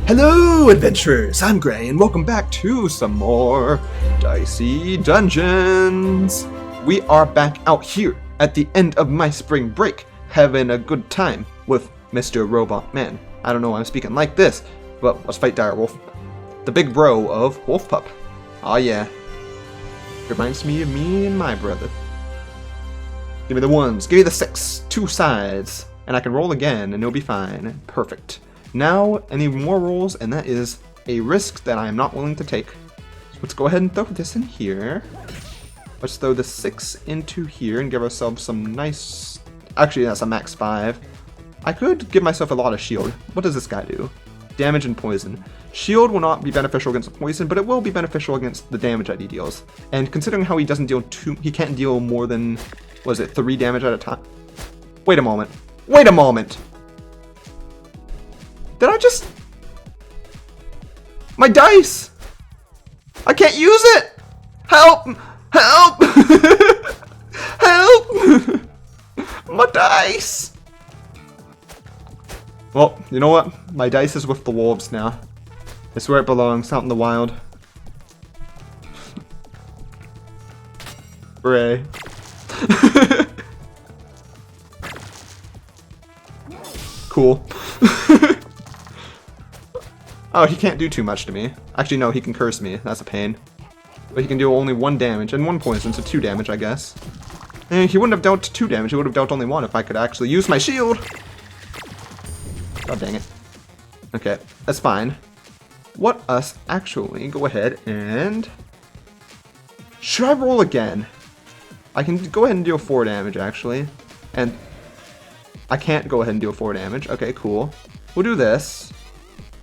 Hello, adventurers! I'm Gray, and welcome back to some more Dicey Dungeons! We are back out here at the end of my spring break, having a good time with Mr. Robot Man. I don't know why I'm speaking like this, but let's fight Direwolf. The big bro of Wolf Pup. Aw yeah. Reminds me of me and my brother. Give me the ones, give me the six, two sides, and I can roll again and it'll be fine. Perfect. Now, I need more rolls, and that is a risk that I am not willing to take. So let's go ahead and throw this in here. Let's throw the 6 into here and give ourselves some nice... Actually, that's a max 5. I could give myself a lot of shield. What does this guy do? Damage and poison. Shield will not be beneficial against poison, but it will be beneficial against the damage that he deals. And considering how he doesn't deal he can't deal more than, what is it, 3 damage at a time? Wait a moment. Wait a moment! Did I just... My dice! I can't use it! Help! Help! Help! My dice! Well, you know what? My dice is with the wolves now. It's where it belongs, out in the wild. Hooray. Cool. Oh, he can't do too much to me. Actually, no, he can curse me. That's a pain. But he can do only 1 damage and 1 poison, so 2 damage, I guess. And he wouldn't have dealt 2 damage. He would have dealt only 1 if I could actually use my shield. God dang it. Okay, that's fine. Let us actually go ahead and... Should I roll again? I can go ahead and deal 4 damage, actually. And I can't go ahead and deal 4 damage. Okay, cool. We'll do this.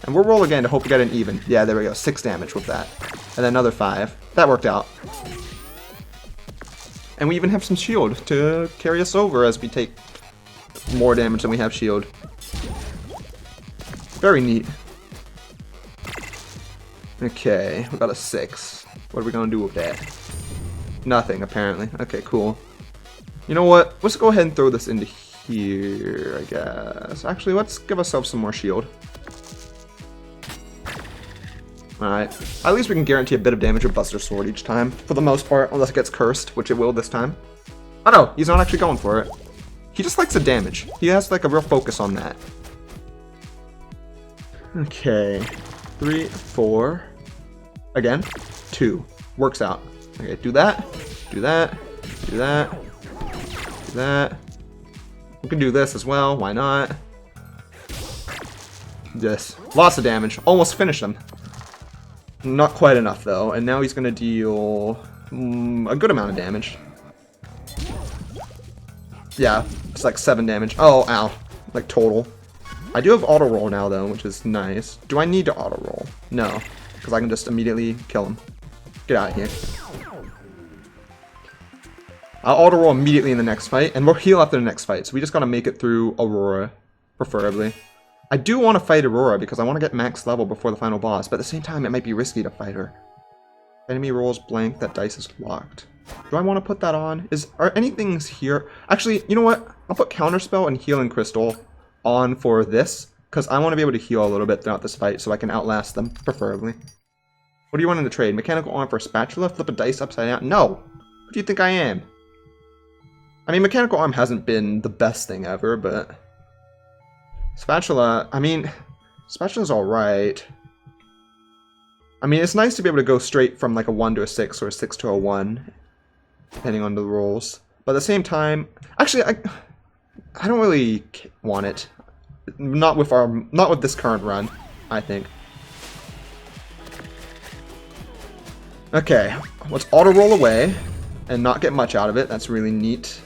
And we'll roll again to hope we get an even. Yeah, there we go. 6 damage with that. And then another 5. That worked out. And we even have some shield to carry us over as we take more damage than we have shield. Very neat. Okay, we got a 6. What are we going to do with that? Nothing, apparently. Okay, cool. You know what? Let's go ahead and throw this into here, I guess. Actually, let's give ourselves some more shield. Alright. At least we can guarantee a bit of damage with Buster Sword each time. For the most part, unless it gets cursed, which it will this time. Oh no, he's not actually going for it. He just likes the damage. He has like a real focus on that. Okay. 3, 4. Again. 2. Works out. Okay, do that. Do that. Do that. Do that. We can do this as well. Why not? Yes. Lots of damage. Almost finished him. Not quite enough though, and now he's gonna deal a good amount of damage. Yeah, it's like 7 damage. Oh, ow. Like total. I do have auto roll now though, which is nice. Do I need to auto roll? No, because I can just immediately kill him. Get out of here. I'll auto roll immediately in the next fight, and we'll heal after the next fight, so we just gotta make it through Aurora, preferably. I do want to fight Aurora because I want to get max level before the final boss, but at the same time it might be risky to fight her. Enemy rolls blank, that dice is locked. Do I want to put that on? Are any things here? Actually, you know what? I'll put Counterspell and Healing Crystal on for this, because I want to be able to heal a little bit throughout this fight so I can outlast them, preferably. What do you want in the trade? Mechanical Arm for a spatula? Flip a dice upside down? No! Who do you think I am? I mean, Mechanical Arm hasn't been the best thing ever, but... Spatula, I mean, Spatula's alright. I mean, it's nice to be able to go straight from like a 1 to a 6 or a 6 to a 1, depending on the rolls. But at the same time, actually, I don't really want it. Not with this current run, I think. Okay, let's auto roll away and not get much out of it. That's really neat.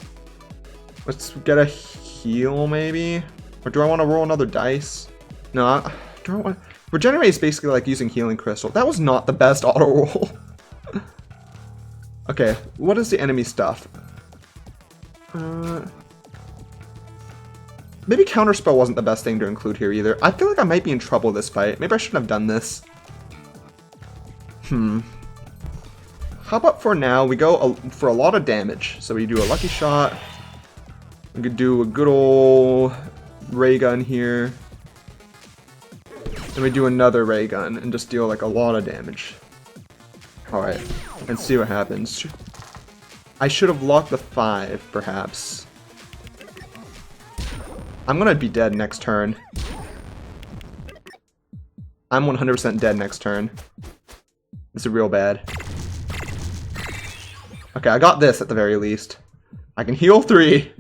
Let's get a heal, maybe. Or do I want to roll another dice? No, I don't want... Regenerate is basically like using Healing Crystal. That was not the best auto roll. Okay, what is the enemy stuff? Maybe Counterspell wasn't the best thing to include here either. I feel like I might be in trouble this fight. Maybe I shouldn't have done this. How about for now, we go for a lot of damage. So we do a Lucky Shot. We could do a good old ray gun here. Then we do another ray gun and just deal like a lot of damage. Alright, and see what happens. I should have locked the 5, perhaps. I'm gonna be dead next turn. I'm 100% dead next turn. This is real bad. Okay, I got this at the very least. I can heal 3.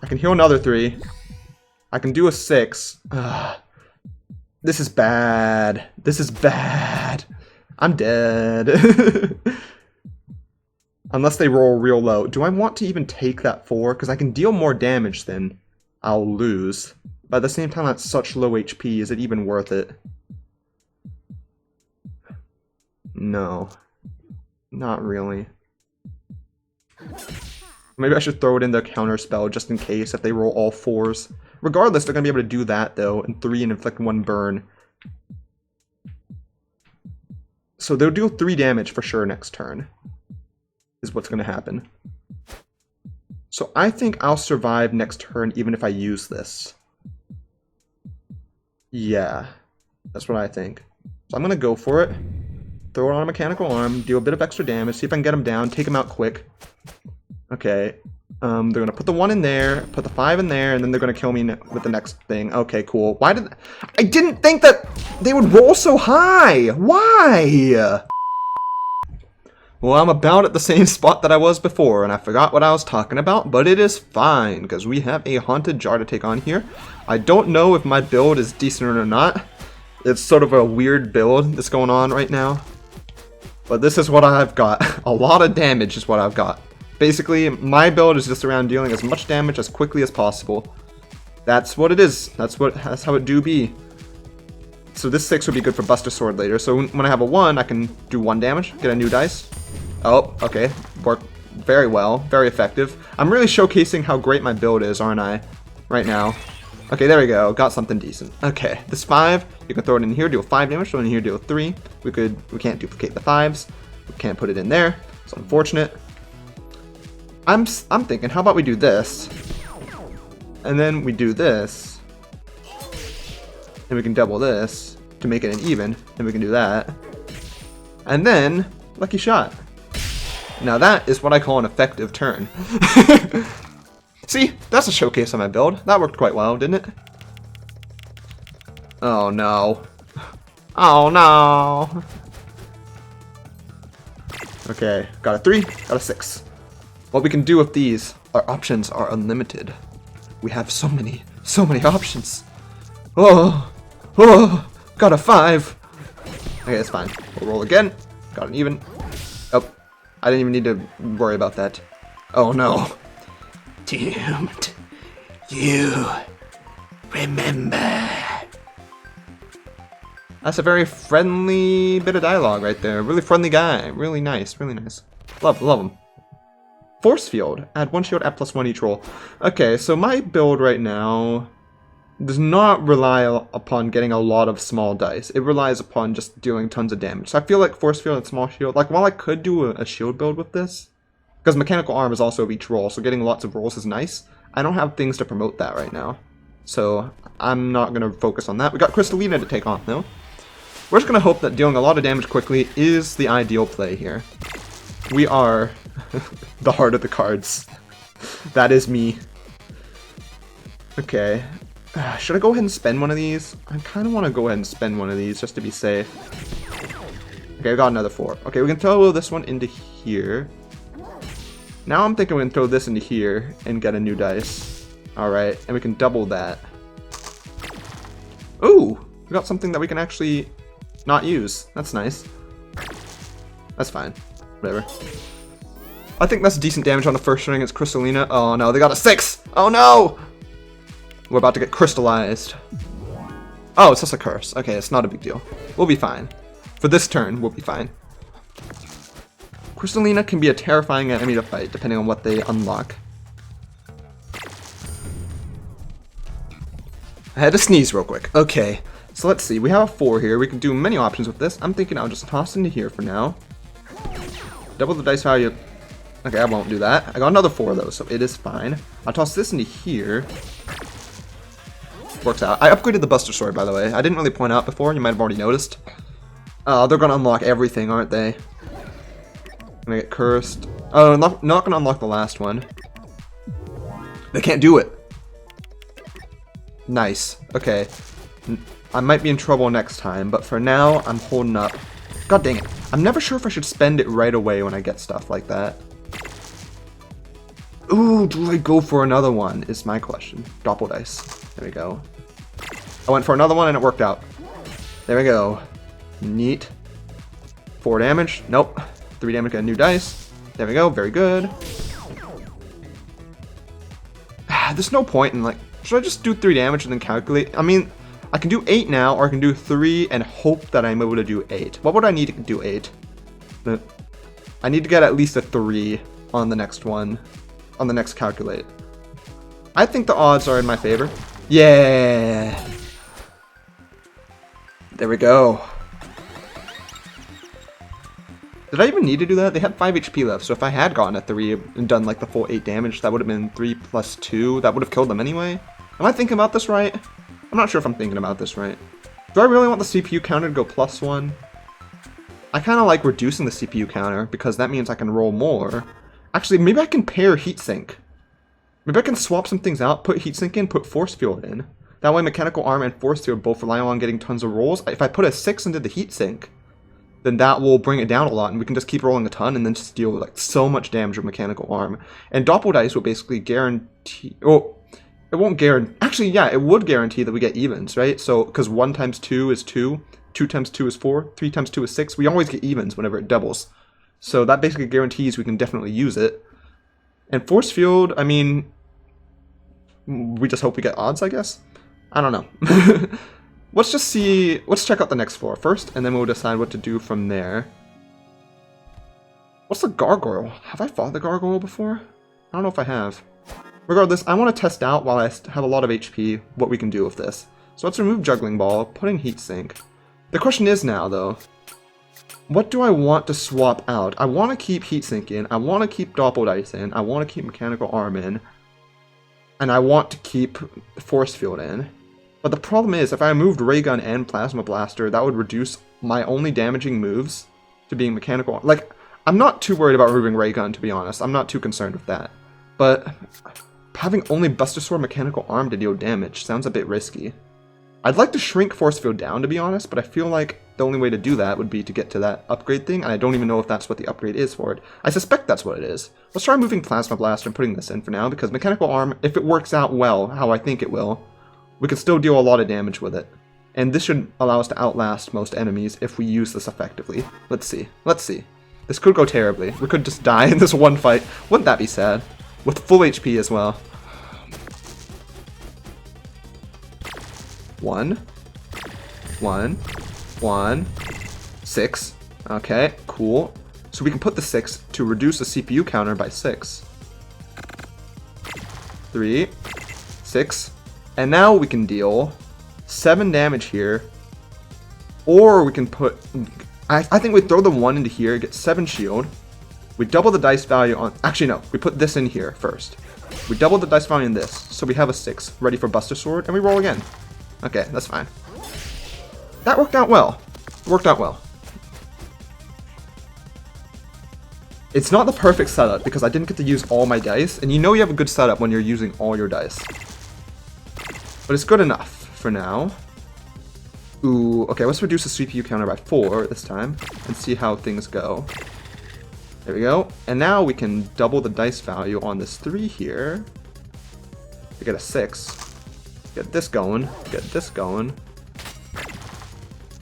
I can heal another 3. I can do a 6. Ugh. This is bad. This is bad. I'm dead. Unless they roll real low. Do I want to even take that 4? Because I can deal more damage than I'll lose. But at the same time, that's such low HP. Is it even worth it? No. Not really. Maybe I should throw it in the counter spell just in case if they roll all 4s. Regardless, they're going to be able to do that though, and 3 and inflict 1 burn. So they'll deal 3 damage for sure next turn. Is what's going to happen. So I think I'll survive next turn even if I use this. Yeah, that's what I think. So I'm going to go for it. Throw it on a mechanical arm, deal a bit of extra damage, see if I can get him down, take him out quick. Okay, they're going to put the 1 in there, put the 5 in there, and then they're going to kill me with the next thing. Okay, cool. Why did... I didn't think that they would roll so high! Why? Well, I'm about at the same spot that I was before, and I forgot what I was talking about, but it is fine, because we have a Haunted Jar to take on here. I don't know if my build is decent or not. It's sort of a weird build that's going on right now. But this is what I've got. A lot of damage is what I've got. Basically, my build is just around dealing as much damage as quickly as possible. That's what it is. That's how it do be. So this 6 would be good for Buster Sword later. So when I have a 1, I can do 1 damage, get a new dice. Oh, okay. Worked very well. Very effective. I'm really showcasing how great my build is, aren't I? Right now. Okay, there we go. Got something decent. Okay, this 5, you can throw it in here, deal 5 damage, throw it in here, deal 3. We can't duplicate the 5s. We can't put it in there. It's unfortunate. I'm thinking, how about we do this? And then we do this. And we can double this to make it an even. And we can do that. And then, lucky shot. Now that is what I call an effective turn. See, that's a showcase of my build. That worked quite well, didn't it? Oh no. Oh no. Okay, got a 3, got a 6. What we can do with these, our options are unlimited. We have so many options. Oh, got a 5. Okay, that's fine. We'll roll again. Got an even. Oh, I didn't even need to worry about that. Oh no. Doomed. You remember. That's a very friendly bit of dialogue right there. Really friendly guy. Really nice. Really nice. Love him. Force Field. Add 1 shield at +1 each roll. Okay, so my build right now does not rely upon getting a lot of small dice. It relies upon just dealing tons of damage. So I feel like Force Field and Small Shield, like while I could do a shield build with this, because Mechanical Arm is also each roll, so getting lots of rolls is nice. I don't have things to promote that right now. So I'm not going to focus on that. We got Crystalina to take on though. We're just going to hope that dealing a lot of damage quickly is the ideal play here. We are the heart of the cards. That is me. Okay. Should I go ahead and spend one of these? I kind of want to go ahead and spend one of these just to be safe. Okay, I got another 4. Okay, we can throw this one into here. Now I'm thinking we can throw this into here and get a new dice. Alright, and we can double that. Ooh! We got something that we can actually not use. That's nice. That's fine. Whatever. I think that's decent damage on the first ring. It's Crystalina. Oh no, they got a 6! Oh no! We're about to get crystallized. Oh, it's just a curse. Okay, it's not a big deal. We'll be fine. For this turn, we'll be fine. Crystalina can be a terrifying enemy to fight, depending on what they unlock. I had to sneeze real quick. Okay, so let's see. We have a 4 here. We can do many options with this. I'm thinking I'll just toss into here for now. Double the dice value. Okay, I won't do that. I got another 4 though, so it is fine. I'll toss this into here. works out. I upgraded the Buster Sword, by the way. I didn't really point out before. You might have already noticed. They're gonna unlock everything, aren't they? Gonna get cursed. Oh, not gonna unlock the last one. They can't do it. Nice. Okay. I might be in trouble next time, but for now, I'm holding up. God dang it. I'm never sure if I should spend it right away when I get stuff like that. Ooh, do I go for another one, is my question. Doppel dice. There we go. I went for another one and it worked out. There we go. Neat. 4 damage. Nope. 3 damage, got a new dice. There we go. Very good. There's no point in, like, should I just do 3 damage and then calculate? I mean, I can do 8 now, or I can do 3 and hope that I'm able to do 8. What would I need to do 8? I need to get at least a 3 on the next one. On the next calculate. I think the odds are in my favor. Yeah. There we go. Did I even need to do that? They had 5 HP left, so if I had gotten a 3 and done like the full 8 damage, that would have been 3 plus 2. That would have killed them anyway. Am I thinking about this right? I'm not sure if I'm thinking about this right. Do I really want the CPU counter to go +1? I kind of like reducing the CPU counter because that means I can roll more. Actually, maybe I can pair heatsink. Maybe I can swap some things out, put heatsink in, put force field in. That way mechanical arm and force field both rely on getting tons of rolls. If I put a 6 into the heatsink, then that will bring it down a lot and we can just keep rolling a ton and then just deal with like so much damage with mechanical arm. And doppel dice will basically guarantee, oh, it won't guarantee, actually yeah, it would guarantee that we get evens, right? So, because 1 times 2 is 2, 2 times 2 is 4, 3 times 2 is 6, we always get evens whenever it doubles. So that basically guarantees we can definitely use it. And force field, I mean, we just hope we get odds, I guess? I don't know. Let's just see, let's check out the next floor first, and then we'll decide what to do from there. What's the gargoyle? Have I fought the gargoyle before? I don't know if I have. Regardless, I want to test out while I have a lot of HP what we can do with this. So let's remove juggling ball, put in heatsink. The question is now, though, what do I want to swap out? I want to keep heatsink in, I want to keep doppel dice in, I want to keep mechanical arm in, and I want to keep force field in. But the problem is, if I moved ray gun and plasma blaster, that would reduce my only damaging moves to being mechanical. Like, I'm not too worried about removing ray gun, to be honest. I'm not too concerned with that. But having only Buster Sword mechanical arm to deal damage sounds a bit risky. I'd like to shrink force field down, to be honest, but I feel like the only way to do that would be to get to that upgrade thing, and I don't even know if that's what the upgrade is for it. I suspect that's what it is. Let's try moving plasma blaster and putting this in for now, because mechanical arm, if it works out well, how I think it will, we can still deal a lot of damage with it. And this should allow us to outlast most enemies if we use this effectively. Let's see. Let's see. This could go terribly. We could just die in this one fight. Wouldn't that be sad? With full HP as well. 1, 1, 1, 6. Okay, cool. So we can put the 6 to reduce the CPU counter by 6. 3, 6. And now we can deal 7 damage here. Or we can put... I think we throw the 1 into here, get 7 shield. We double the dice value on... Actually, no. We put this in here first. We double the dice value in this. So we have a 6 ready for Buster Sword. And we roll again. Okay, that's fine. That worked out well. It worked out well. It's not the perfect setup because I didn't get to use all my dice. And you know you have a good setup when you're using all your dice. But it's good enough for now. Ooh, okay, let's reduce the CPU counter by 4 this time and see how things go. There we go. And now we can double the dice value on this 3 here to get a 6. Get this going,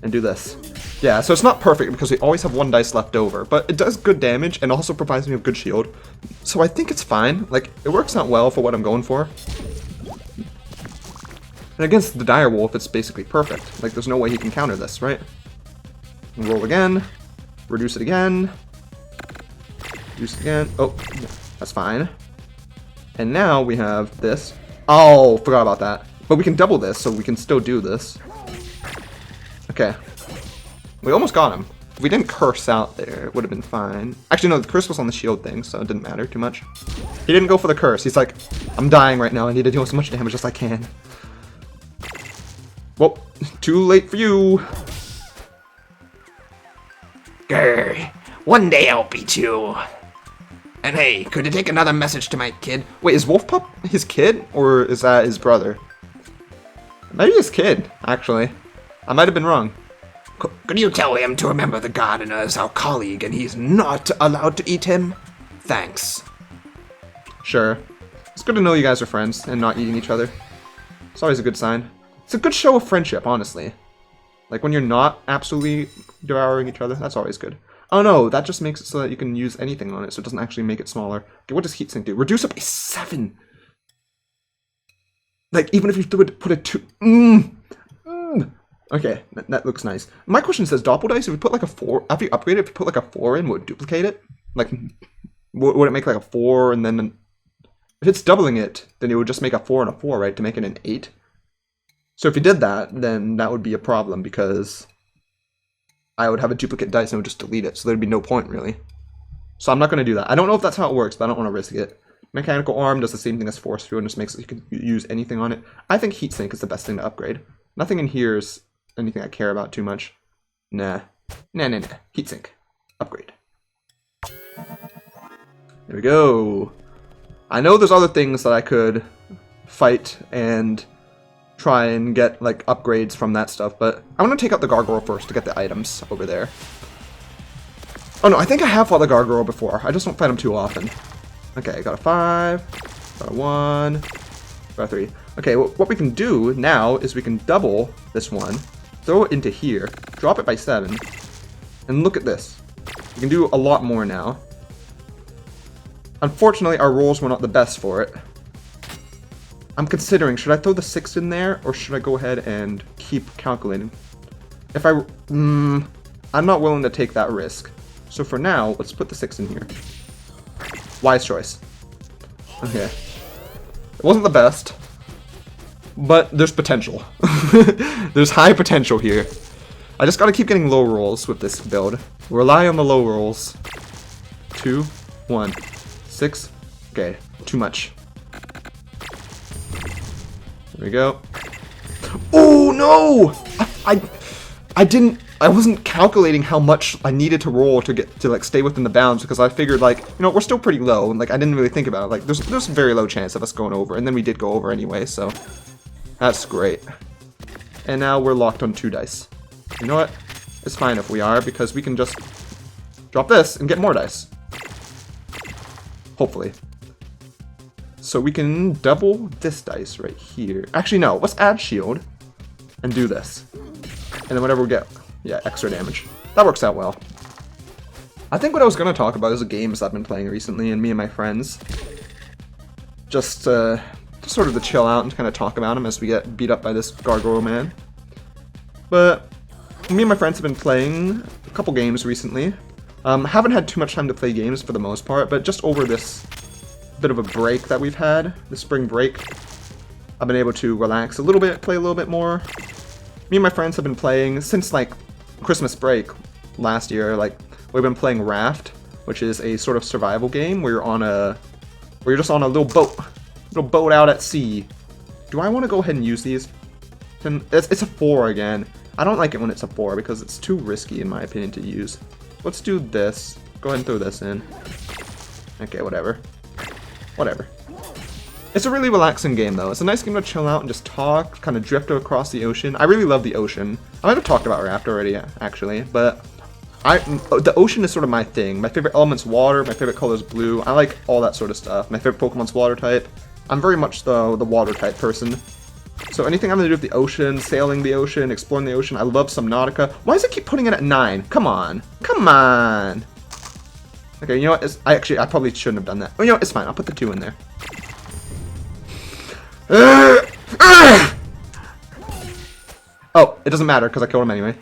and do this. Yeah, so it's not perfect because we always have 1 dice left over, but it does good damage and also provides me with good shield. So I think it's fine. Like, it works out well for what I'm going for. And against the Dire Wolf, it's basically perfect. Like, there's no way he can counter this, right? Roll again. Reduce it again. Reduce it again. Oh, that's fine. And now we have this. Oh, forgot about that. But we can double this, so we can still do this. Okay. We almost got him. If we didn't curse out there, it would have been fine. Actually, no, the curse was on the shield thing, so it didn't matter too much. He didn't go for the curse. He's like, I'm dying right now. I need to deal as much damage as I can. Well, too late for you. Grr. One day I'll beat you. And hey, could you take another message to my kid? Wait, is Wolf Pup his kid, or is that his brother? Maybe his kid, actually. I might have been wrong. Could you tell him to remember the gardener is our colleague and he's not allowed to eat him? Thanks. Sure. It's good to know you guys are friends and not eating each other. It's always a good sign. It's a good show of friendship, honestly. Like, when you're not absolutely devouring each other, that's always good. Oh no, that just makes it so that you can use anything on it, so it doesn't actually make it smaller. Okay, what does heatsink do? Reduce up a 7! Like, even if you put a 2... Okay, that looks nice. My question says, Doppel Dice, if we put like a 4... After you upgrade it, if you put like a 4 in, would it duplicate it? Like, would it make like a 4 and then... If it's doubling it, then it would just make a 4 and a 4, right? To make it an 8? So if you did that, then that would be a problem, because... I would have a duplicate dice and it would just delete it, so there'd be no point, really. So I'm not going to do that. I don't know if that's how it works, but I don't want to risk it. Mechanical Arm does the same thing as Force Field and just makes it so you can use anything on it. I think Heatsink is the best thing to upgrade. Nothing in here is anything I care about too much. Nah. Heatsink. Upgrade. There we go. I know there's other things that I could fight and try and get like upgrades from that stuff, but I want to take out the Gargoyle first to get the items over there. Oh no, I think I have fought the Gargoyle before. I just don't fight them too often. Okay, got a 5, got a 1, got a 3. Okay, well, what we can do now is we can double this one, throw it into here, drop it by 7, and look at this. We can do a lot more now. Unfortunately, our rolls were not the best for it. I'm considering, should I throw the 6 in there, or should I go ahead and keep calculating? If I... I'm not willing to take that risk. So for now, let's put the 6 in here. Wise choice. Okay. It wasn't the best, but there's potential. There's high potential here. I just gotta keep getting low rolls with this build. Rely on the low rolls. 2, 1, 6. Okay, too much. There we go. Oh no! I wasn't calculating how much I needed to roll to get to like stay within the bounds, because I figured like, you know, we're still pretty low, and like I didn't really think about it. Like there's a very low chance of us going over, and then we did go over anyway, so that's great. And now we're locked on 2 dice. You know what? It's fine if we are, because we can just drop this and get more dice. Hopefully. So we can double this dice right here. Actually, no. Let's add shield and do this. And then whatever we get, yeah, extra damage. That works out well. I think what I was going to talk about is the games I've been playing recently, and me and my friends. Just sort of to chill out and kind of talk about them as we get beat up by this Gargoyle man. But me and my friends have been playing a couple games recently. Haven't had too much time to play games for the most part, but just over this bit of a break that we've had, the spring break, I've been able to relax a little bit, play a little bit more. Me and my friends have been playing since like Christmas break last year. Like we've been playing Raft, which is a sort of survival game where you're just on a little boat out at sea. Do I want to go ahead and use these? It's a 4 again. I don't like it when it's a 4 because it's too risky in my opinion to use. Let's do this. Go ahead and throw this in. Okay, whatever. Whatever. It's a really relaxing game, though. It's a nice game to chill out and just talk, kind of drift across the ocean. I really love the ocean. I might have talked about Raft already, actually, but the ocean is sort of my thing. My favorite element's water, my favorite color is blue. I like all that sort of stuff. My favorite Pokemon's water type. I'm very much the water type person. So anything I'm going to do with the ocean, sailing the ocean, exploring the ocean, I love Subnautica. Why does it keep putting it at 9? Come on. Come on. Okay, you know what? I probably shouldn't have done that. Oh, you know what? It's fine. I'll put the 2 in there. Oh, it doesn't matter because I killed him anyway.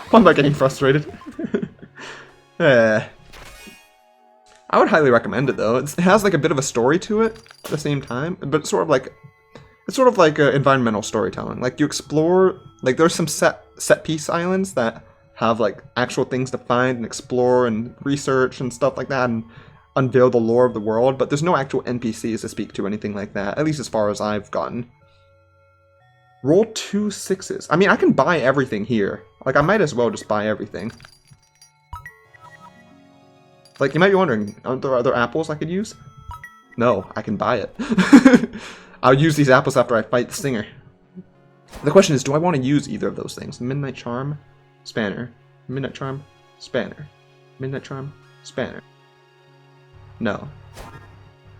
Why am I getting frustrated? I would highly recommend it though. It has like a bit of a story to it at the same time, but it's sort of like environmental storytelling. Like you explore, like there's some set piece islands that have like actual things to find and explore and research and stuff like that and unveil the lore of the world, but there's no actual NPCs to speak to or anything like that, at least as far as I've gotten. Roll 2 6s. I mean, I can buy everything here. Like, I might as well just buy everything. Like, you might be wondering, aren't there other apples I could use? No, I can buy it. I'll use these apples after I fight the Stinger. The question is, do I want to use either of those things? Midnight Charm, Spanner. Midnight Charm, Spanner. Midnight Charm, Spanner. No.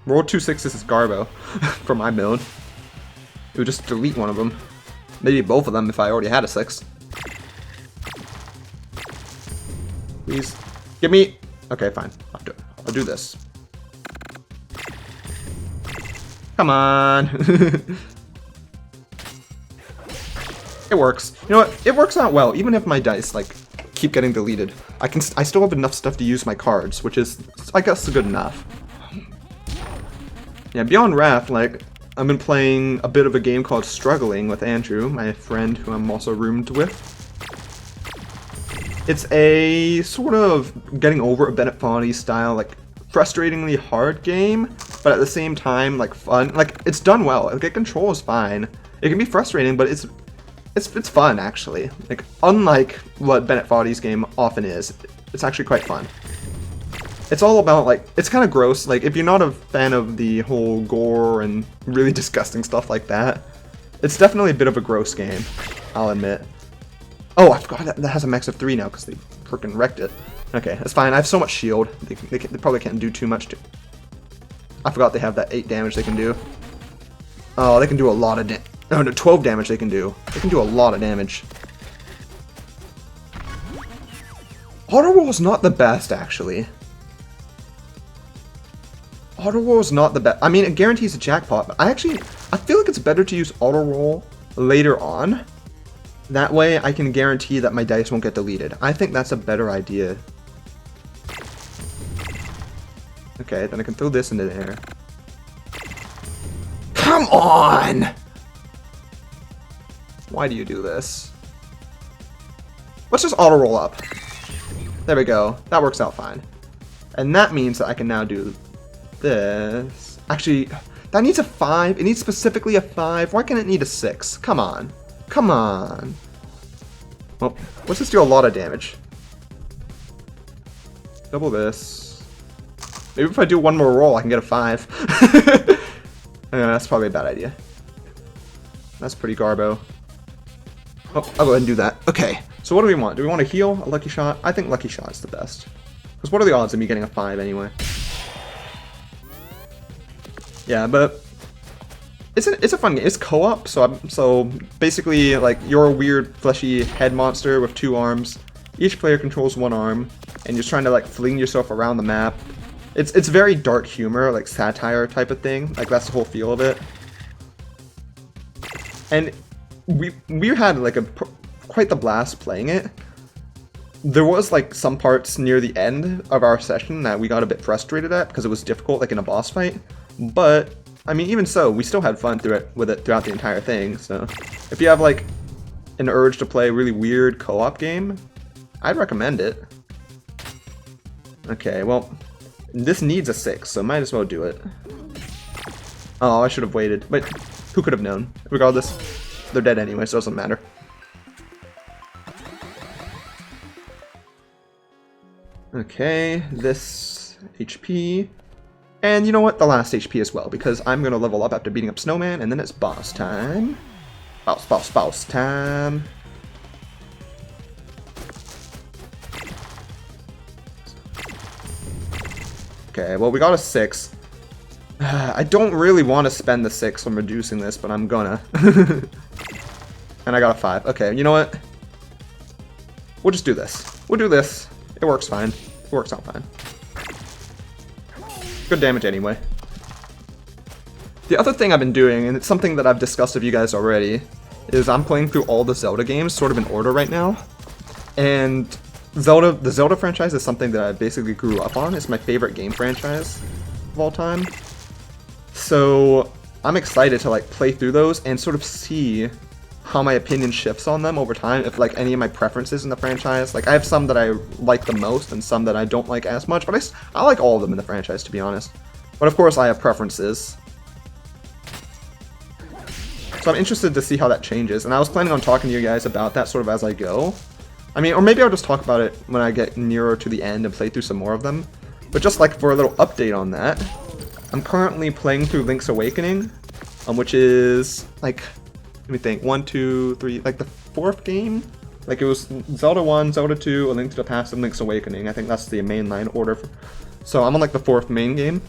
Roll 2 6s is Garbo for my build. It would just delete one of them. Maybe both of them if I already had a 6. Please. Give me... Okay, fine. I'll do it. I'll do this. Come on. It works. You know what? It works out well, even if my dice, like, keep getting deleted. I still have enough stuff to use my cards, which is, I guess, good enough. Yeah, beyond Wrath, like, I've been playing a bit of a game called Struggling with Andrew, my friend who I'm also roomed with. It's a sort of getting over a Bennett Foddy style, like, frustratingly hard game, but at the same time, like, fun. Like, it's done well. Like, it controls fine. It can be frustrating, but it's fun, actually. Like, unlike what Bennett Foddy's game often is, it's actually quite fun. It's all about, like, it's kind of gross. Like, if you're not a fan of the whole gore and really disgusting stuff like that, it's definitely a bit of a gross game, I'll admit. Oh, I forgot that has a max of 3 now because they frickin' wrecked it. Okay, that's fine. I have so much shield. They probably can't do too much. I forgot they have that 8 damage they can do. Oh, they can do a lot of damage. Oh, no, 12 damage they can do. They can do a lot of damage. Auto roll is not the best, actually. Auto roll is not the best. I mean, it guarantees a jackpot, but I feel like it's better to use auto roll later on. That way, I can guarantee that my dice won't get deleted. I think that's a better idea. Okay, then I can throw this into the air. Come on! Why do you do this? Let's just auto roll up. There we go. That works out fine. And that means that I can now do this. Actually, that needs a 5. It needs specifically a 5. Why can't it need a 6? Come on. Come on. Well, let's just do a lot of damage. Double this. Maybe if I do one more roll, I can get a 5. That's probably a bad idea. That's pretty garbo. Oh, I'll go ahead and do that. Okay, so what do we want? Do we want to heal? A lucky shot? I think lucky shot is the best. Because what are the odds of me getting a 5 anyway? Yeah, but it's a fun game. It's co-op, so basically, like, you're a weird fleshy head monster with 2 arms. Each player controls 1 arm, and you're trying to, like, fling yourself around the map. It's very dark humor, like satire type of thing. Like, that's the whole feel of it. And we had like quite the blast playing it. There was like some parts near the end of our session that we got a bit frustrated at because it was difficult, like in a boss fight. But I mean, even so, we still had fun with it throughout the entire thing. So if you have like an urge to play a really weird co-op game, I'd recommend it. Okay, well, this needs a 6, so might as well do it. Oh, I should have waited, but who could have known? Regardless, they're dead anyway, so it doesn't matter. Okay, this HP. And you know what? The last HP as well, because I'm going to level up after beating up Snowman, and then it's boss time. Boss time. Okay, well, we got a 6. I don't really want to spend the 6 on reducing this, but I'm gonna. And I got a 5. Okay, you know what? We'll just do this. We'll do this. It works fine. It works out fine. Good damage anyway. The other thing I've been doing, and it's something that I've discussed with you guys already, is I'm playing through all the Zelda games sort of in order right now. And the Zelda franchise is something that I basically grew up on. It's my favorite game franchise of all time. So I'm excited to like play through those and sort of see how my opinion shifts on them over time, if like any of my preferences in the franchise. Like I have some that I like the most and some that I don't like as much, but I like all of them in the franchise, to be honest. But of course I have preferences. So I'm interested to see how that changes, and I was planning on talking to you guys about that sort of as I go. I mean, or maybe I'll just talk about it when I get nearer to the end and play through some more of them. But just like for a little update on that, I'm currently playing through Link's Awakening, which is like, let me think, 1, 2, 3, like the 4th game? Like it was Zelda 1, Zelda 2, A Link to the Past, and Link's Awakening. I think that's the mainline order. So I'm on like the 4th main game.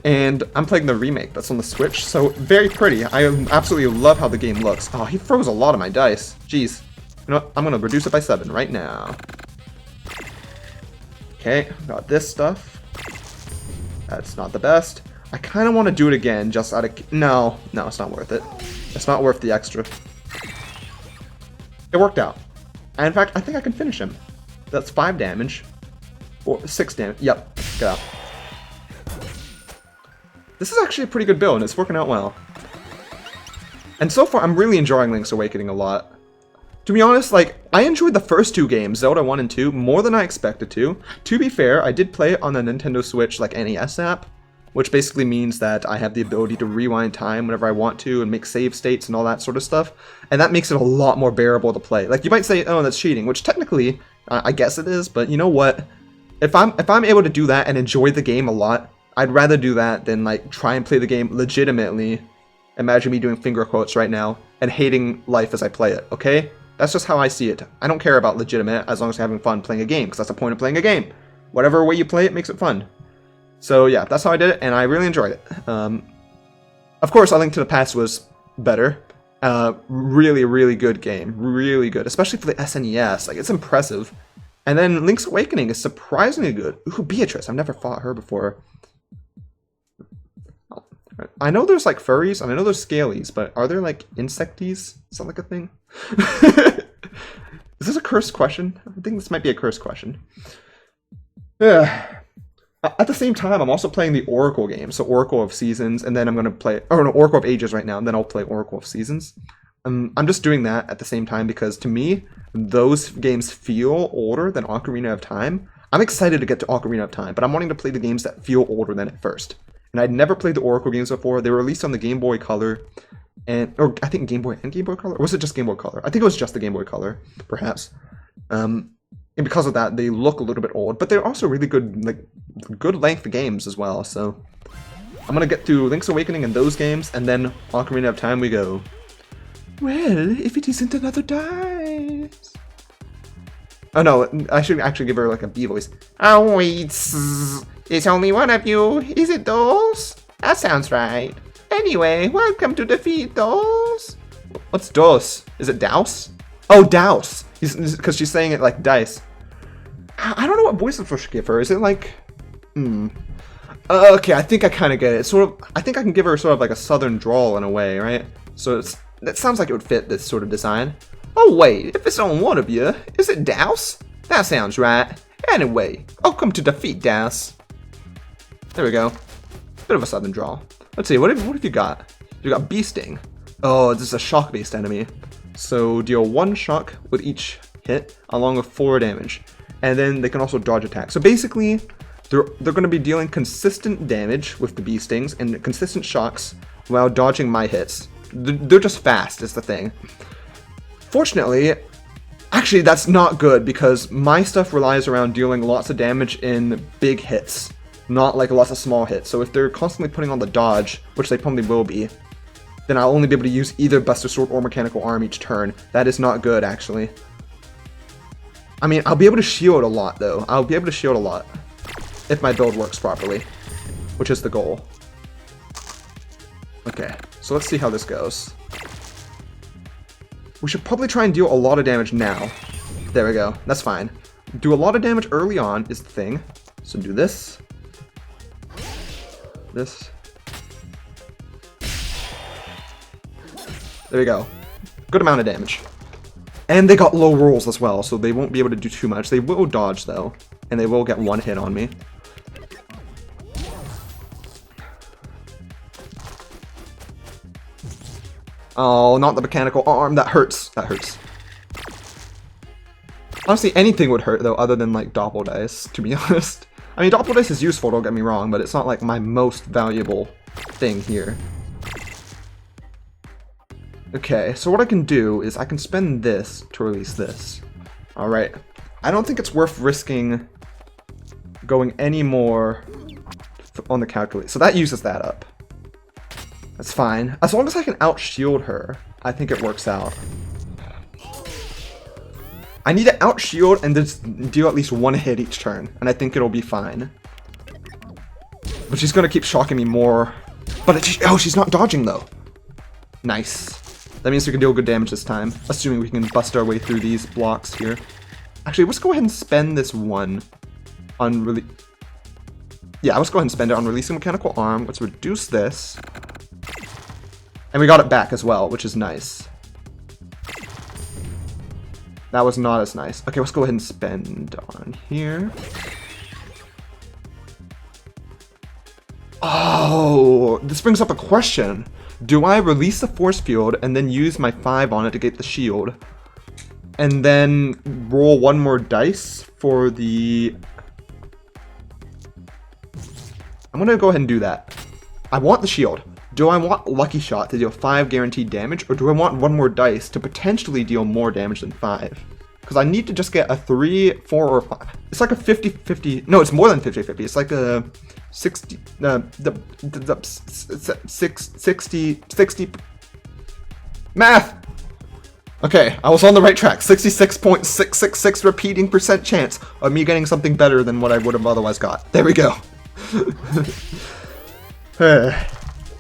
And I'm playing the remake that's on the Switch, so very pretty. I absolutely love how the game looks. Oh, he froze a lot of my dice. Jeez. You know what? I'm gonna reduce it by 7 right now. Okay, got this stuff. That's not the best. I kind of want to do it again, just out of... No, it's not worth it. It's not worth the extra. It worked out. And in fact, I think I can finish him. That's 5 damage. Or 6 damage. Yep, get out. This is actually a pretty good build, and it's working out well. And so far, I'm really enjoying Link's Awakening a lot. To be honest, like, I enjoyed the first 2 games, Zelda 1 and 2, more than I expected to. To be fair, I did play it on the Nintendo Switch, like, NES app, which basically means that I have the ability to rewind time whenever I want to and make save states and all that sort of stuff. And that makes it a lot more bearable to play. Like, you might say, oh, that's cheating, which technically, I guess it is, but you know what? If I'm able to do that and enjoy the game a lot, I'd rather do that than, like, try and play the game legitimately. Imagine me doing finger quotes right now and hating life as I play it, okay? That's just how I see it. I don't care about legitimate as long as you're having fun playing a game, because that's the point of playing a game. Whatever way you play it makes it fun. So yeah, that's how I did it, and I really enjoyed it. Of course, A Link to the Past was better. Really, really good game. Really good, especially for the SNES. Like, it's impressive. And then Link's Awakening is surprisingly good. Ooh, Beatrice. I've never fought her before. I know there's like furries, and I know there's scalies, but are there like insecties? Is that like a thing? Is this a cursed question? I think this might be a cursed question. At the same time, I'm also playing the Oracle game, so Oracle of Seasons, and then I'm going to play, or no, Oracle of Ages right now, and then I'll play Oracle of Seasons. I'm just doing that at the same time because to me, those games feel older than Ocarina of Time. I'm excited to get to Ocarina of Time, but I'm wanting to play the games that feel older than it first. And I'd never played the Oracle games before. They were released on the Game Boy Color, or I think Game Boy and Game Boy Color? Or was it just Game Boy Color? I think it was just the Game Boy Color, perhaps. And because of that, they look a little bit old, but they're also really good, like, good length games as well. So I'm gonna get through Link's Awakening and those games, and then Ocarina of Time we go. Well, if it isn't another dice. Oh no, I should actually give her like a B voice. Oh wait, it's only one of you. Is it Dolls? That sounds right. Anyway, welcome to Defeat Dolls. What's Dos? Is it Douse? Oh, Douse. Because she's saying it like dice. I don't know what voice I should give her. Is it like... Okay, I think I kind of get it. It's sort of... I think I can give her sort of like a southern drawl in a way, right? So that sounds like it would fit this sort of design. Oh wait, if it's on one of you, is it Douse? That sounds right. Anyway, welcome to Defeat Douse. There we go. Bit of a southern drawl. Let's see, what have you got? You got Bee Sting. Oh, this is a shock-based enemy. So deal 1 shock with each hit, along with 4 damage. And then they can also dodge attacks. So basically, they're going to be dealing consistent damage with the Bee Stings and consistent shocks while dodging my hits. They're just fast, is the thing. Fortunately, actually that's not good because my stuff relies around dealing lots of damage in big hits, not like lots of small hits. So if they're constantly putting on the dodge, which they probably will be, then I'll only be able to use either Buster Sword or Mechanical Arm each turn. That is not good, actually. I mean, I'll be able to shield a lot, though. I'll be able to shield a lot if my build works properly, which is the goal. Okay, so let's see how this goes. We should probably try and deal a lot of damage now. There we go. That's fine. Do a lot of damage early on is the thing. So do this. This. There we go. Good amount of damage. And they got low rolls as well, so they won't be able to do too much. They will dodge, though. And they will get 1 hit on me. Oh, not the mechanical arm. That hurts. That hurts. Honestly, anything would hurt, though, other than, like, Doppel Dice, to be honest. I mean, Doppel Dice is useful, don't get me wrong, but it's not, like, my most valuable thing here. Okay, so what I can do is I can spend this to release this. Alright. I don't think it's worth risking going any more on the calculator. So that uses that up. That's fine. As long as I can out-shield her, I think it works out. I need to out-shield and just deal at least one hit each turn, and I think it'll be fine. But she's gonna keep shocking me more. But oh, she's not dodging though. Nice. That means we can deal good damage this time, assuming we can bust our way through these blocks here. Actually, let's go ahead and spend this one on yeah, let's go ahead and spend it on releasing mechanical arm. Let's reduce this. And we got it back as well, which is nice. That was not as nice. Okay, let's go ahead and spend on here. Oh, this brings up a question. Do I release the force field and then use my 5 on it to get the shield? And then roll one more dice for the... I'm gonna go ahead and do that. I want the shield. Do I want Lucky Shot to deal 5 guaranteed damage, or do I want one more dice to potentially deal more damage than 5? Because I need to just get a 3, 4, or 5. It's like a 50-50. No, it's more than 50-50. It's like a 60. 60. Math! Okay, I was on the right track. 66.666 repeating % chance of me getting something better than what I would have otherwise got. There we go.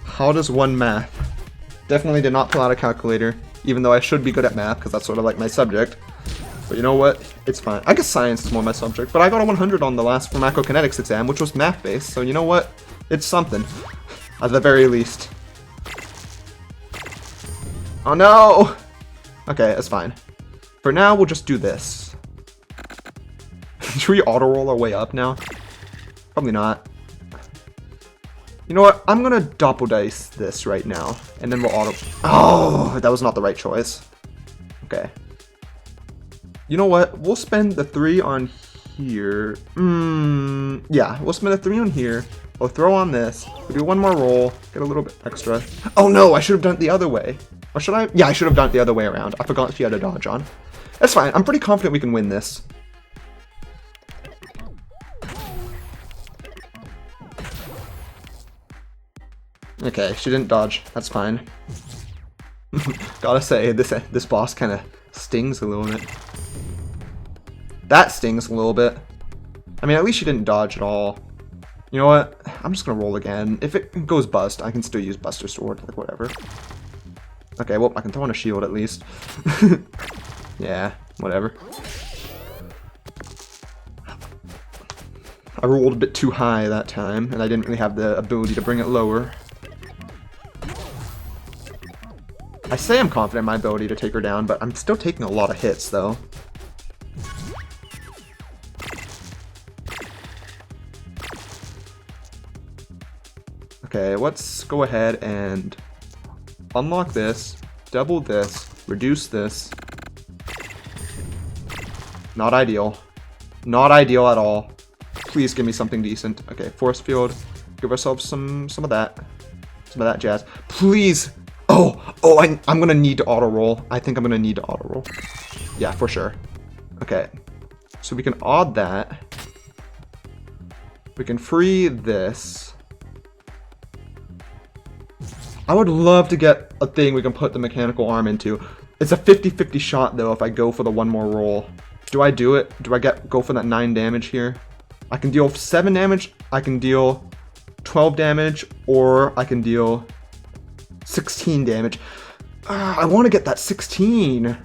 How does one math? Definitely did not pull out a calculator, even though I should be good at math, because that's sort of like my subject. But you know what? It's fine. I guess science is more my subject, but I got a 100 on the last macrokinetics exam, which was math-based, so you know what? It's something. At the very least. Oh no! Okay, that's fine. For now, we'll just do this. Should we auto-roll our way up now? Probably not. You know what? I'm gonna doppel dice this right now, and then we'll auto... Oh, that was not the right choice. Okay. You know what? We'll spend the 3 on here. Yeah, we'll spend the 3 on here. We'll throw on this. We'll do one more roll. Get a little bit extra. Oh no, I should have done it the other way. Or should I? Yeah, I should have done it the other way around. I forgot she had a dodge on. That's fine. I'm pretty confident we can win this. Okay, she didn't dodge. That's fine. Gotta say, this boss kind of stings a little bit. That stings a little bit. I mean, at least she didn't dodge at all. You know what? I'm just gonna roll again. If it goes bust, I can still use Buster Sword, like whatever. Okay, well, I can throw on a shield at least. Yeah, whatever. I rolled a bit too high that time, and I didn't really have the ability to bring it lower. I say I'm confident in my ability to take her down, but I'm still taking a lot of hits, though. Okay, let's go ahead and unlock this, double this, reduce this. Not ideal. Not ideal at all. Please give me something decent. Okay, force field. Give ourselves some of that. Some of that jazz. Please! Oh, I'm gonna need to auto-roll. I think I'm gonna need to auto-roll. Yeah, for sure. Okay. So we can odd that. We can free this. I would love to get a thing we can put the mechanical arm into. It's a 50-50 shot, though, if I go for the one more roll. Do I do it? Do I go for that 9 damage here? I can deal 7 damage, I can deal 12 damage, or I can deal 16 damage. I want to get that 16.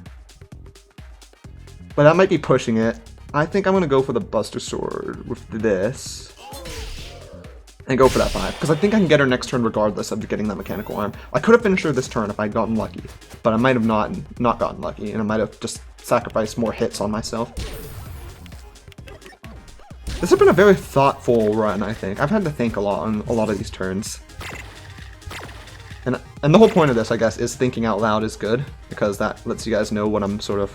But that might be pushing it. I think I'm going to go for the Buster Sword with this. And go for that 5. Because I think I can get her next turn regardless of getting that mechanical arm. I could have finished her this turn if I'd gotten lucky. But I might have not gotten lucky. And I might have just sacrificed more hits on myself. This has been a very thoughtful run, I think. I've had to think a lot on a lot of these turns. And the whole point of this, I guess, is thinking out loud is good. Because that lets you guys know what I'm sort of...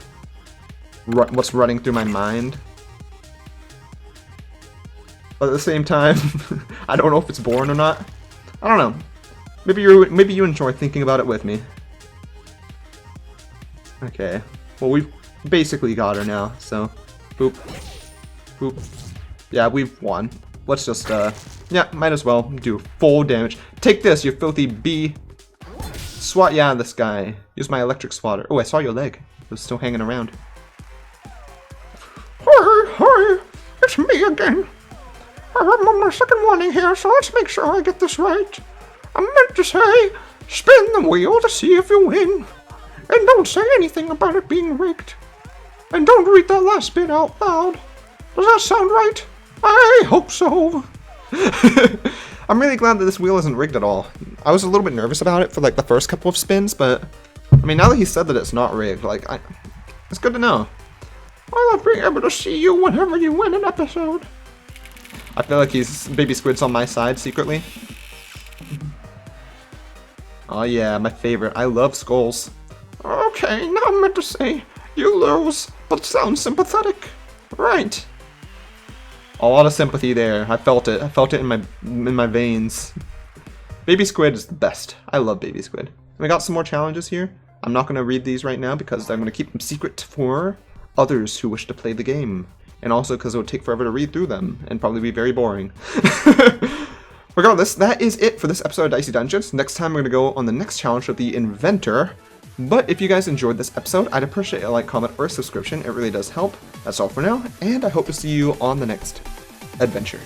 what's running through my mind. But at the same time, I don't know if it's boring or not. I don't know. Maybe you enjoy thinking about it with me. Okay. Well, we've basically got her now, so... Boop. Boop. Yeah, we've won. Let's just, yeah, might as well do full damage. Take this, you filthy bee. Swat you out of the sky. Use my electric swatter. Oh, I saw your leg. It was still hanging around. Hi, it's me again. I'm on my second warning here, so let's make sure I get this right. I meant to say, spin the wheel to see if you win. And don't say anything about it being rigged. And don't read that last bit out loud. Does that sound right? I hope so. I'm really glad that this wheel isn't rigged at all. I was a little bit nervous about it for like the first couple of spins, but I mean, now that he said that it's not rigged, like, it's good to know. I love being able to see you whenever you win an episode. I feel like Baby Squid's on my side secretly. Oh yeah, my favorite. I love skulls. Okay, now I meant to say, you lose, but sound sympathetic. Right. A lot of sympathy there. I felt it. I felt it in my veins. Baby Squid is the best. I love Baby Squid. We got some more challenges here. I'm not going to read these right now because I'm going to keep them secret for others who wish to play the game. And also because it would take forever to read through them and probably be very boring. Regardless, that is it for this episode of Dicey Dungeons. Next time we're going to go on the next challenge of the Inventor. But if you guys enjoyed this episode, I'd appreciate a like, comment, or a subscription. It really does help. That's all for now, and I hope to see you on the next adventure.